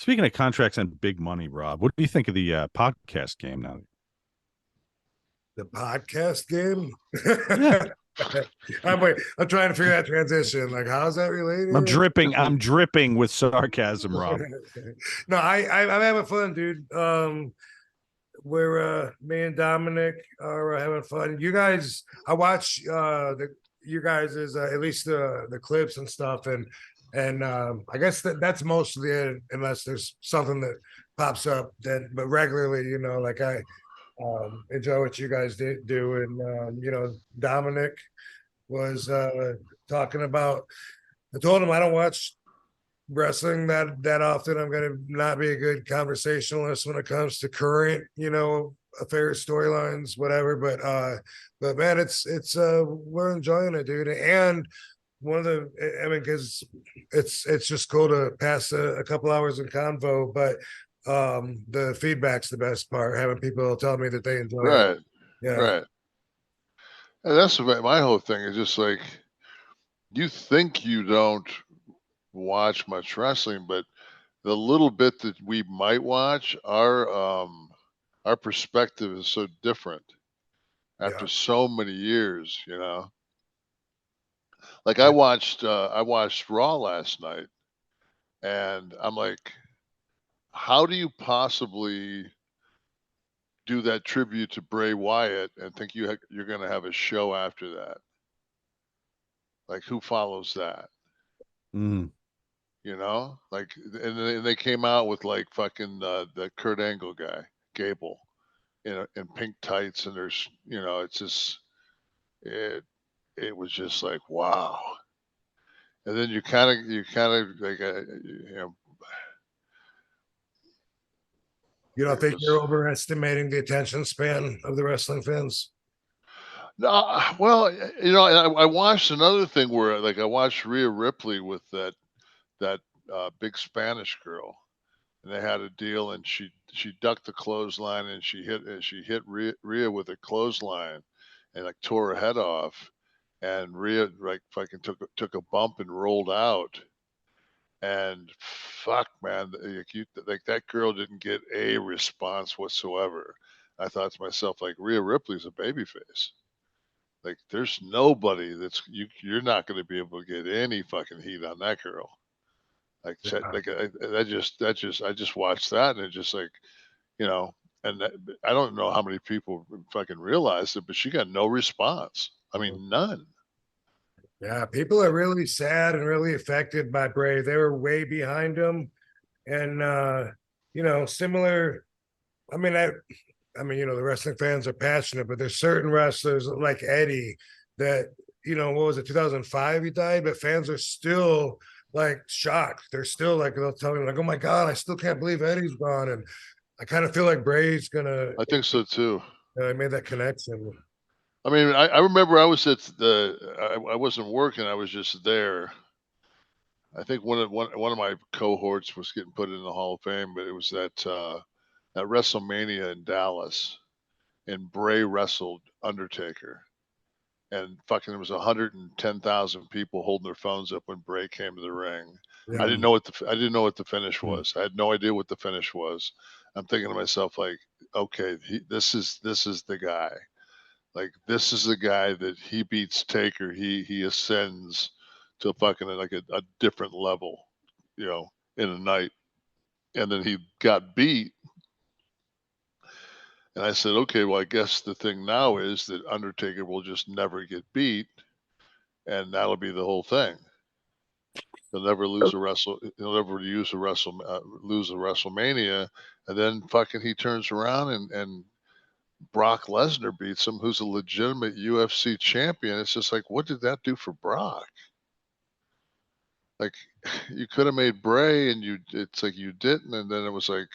Speaking of contracts and big money, Rob, what do you think of the podcast game now? The podcast game. Yeah, I'm trying to figure that transition. Like, how's that I'm related? dripping. I'm dripping with sarcasm, Rob. No, I'm having fun, dude. We're me and Dominic are having fun. You guys, I watch the you guys is at least the clips and stuff, and I guess that's mostly it, unless there's something that pops up. Then, but regularly, like I enjoy what you guys do, and Dominic was talking about. I told him I don't watch wrestling that often. I'm going to not be a good conversationalist when it comes to current, affairs, storylines, whatever. But man, it's we're enjoying it, dude. And one of the, I mean, because it's just cool to pass a couple hours in convo, but the feedback's the best part. Having people tell me that they enjoy it. Right, Yeah, right. And that's my whole thing is just like you think you don't watch much wrestling, but the little bit that we might watch, our perspective is so different yeah, after so many years, you know. Like yeah. I watched Raw last night, and I'm like, how do you possibly do that tribute to Bray Wyatt and think you're going to have a show after that? Like, who follows that? Mm. You know, like, and they came out with like fucking the Kurt Angle guy, Gable, in pink tights, and there's, it's just it was just like wow. And then you kind of like, You don't it think you're was overestimating the attention span of the wrestling fans? no, well, and I watched another thing where like I watched Rhea Ripley with that big Spanish girl, and they had a deal, and she ducked the clothesline, and she hit Rhea with a clothesline, and like tore her head off, and Rhea like fucking took a bump and rolled out, and fuck man, like that girl didn't get a response whatsoever. I thought to myself like Rhea Ripley's a babyface. Like there's nobody you're not going to be able to get any fucking heat on that girl. Like I just watched that, and it just like, you know, and I don't know how many people fucking realized it, but she got no response. I mean, none. Yeah, people are really sad and really affected by Bray. They were way behind him, and similar. I mean, the wrestling fans are passionate, but there's certain wrestlers like Eddie that what was it, 2005 he died, but fans are still like shocked. They're still like they'll tell me like, oh my god, I still can't believe Eddie's gone, and I kind of feel like Bray's gonna. I think so too. I made that connection. I mean, I remember I was I wasn't working. I was just there. I think one of my cohorts was getting put in the Hall of Fame, but it was that WrestleMania in Dallas, and Bray wrestled Undertaker, and fucking there was 110,000 people holding their phones up when Bray came to the ring. Yeah, I didn't know what the finish Mm. was. I had no idea what the finish was. I'm thinking to myself like, okay, this is the guy. Like this is the guy that he beats Taker. He ascends to fucking like a different level, in a night. And then he got beat. And I said, okay, well, I guess the thing now is that Undertaker will just never get beat, and that'll be the whole thing. He'll never lose a wrestle. He'll never lose a WrestleMania, and then fucking he turns around and Brock Lesnar beats him, who's a legitimate UFC champion. It's just like, what did that do for Brock? Like, you could have made Bray, and it's like you didn't, and then it was like,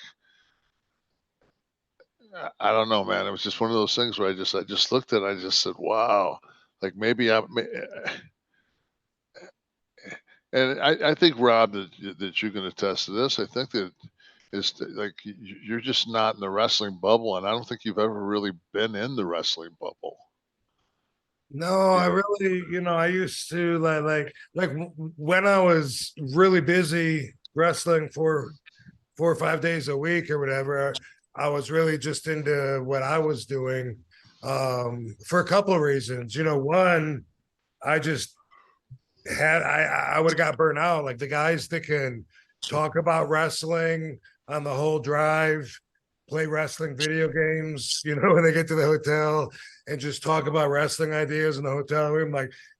I don't know, man. It was just one of those things where I just looked at it, I just said, wow. Like maybe and I think Rob that you can attest to this. I think that is like you're just not in the wrestling bubble, and I don't think you've ever really been in the wrestling bubble. no, I really, I used to when I was really busy wrestling for 4 or 5 days a week or whatever. I was really just into what I was doing for a couple of reasons. One, I just I would have got burnt out. Like the guys that can talk about wrestling on the whole drive, play wrestling video games, when they get to the hotel and just talk about wrestling ideas in the hotel room.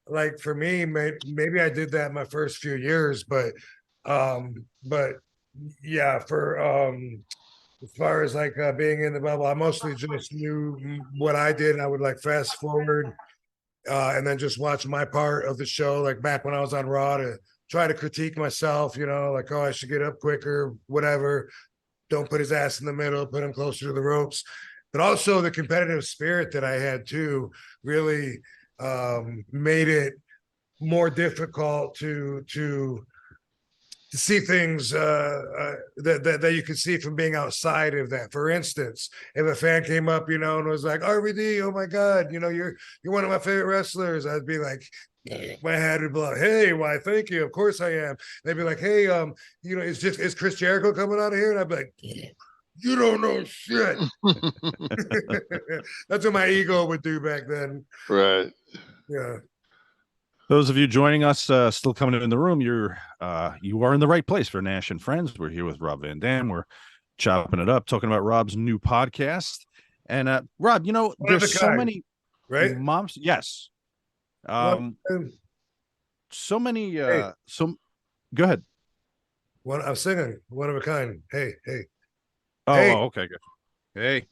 Like for me, maybe I did that my first few years, but yeah, for as far as like being in the bubble, I mostly just knew what I did, and I would like fast forward and then just watch my part of the show, like back when I was on Raw, to try to critique myself, like, oh, I should get up quicker, whatever. Don't put his ass in the middle, put him closer to the ropes. But also the competitive spirit that I had too really made it more difficult to see things that you could see from being outside of that. For instance, if a fan came up, and was like, "RVD, oh my God, you're one of my favorite wrestlers," I'd be like, my head would be like, "Hey, why? Thank you. Of course I am." They'd be like, "Hey, is Chris Jericho coming out of here?" And I'd be like, "You don't know shit." That's what my ego would do back then. Right. Yeah. Those of you joining us, still coming in the room, you are in the right place for Nash and Friends. We're here with Rob Van Dam. We're chopping it up, talking about Rob's new podcast. And Rob, there's so many right? moms. Yes. So many. Hey. Go ahead. I'm singing one of a kind. Hey. Oh, Hey. okay. Good. Hey.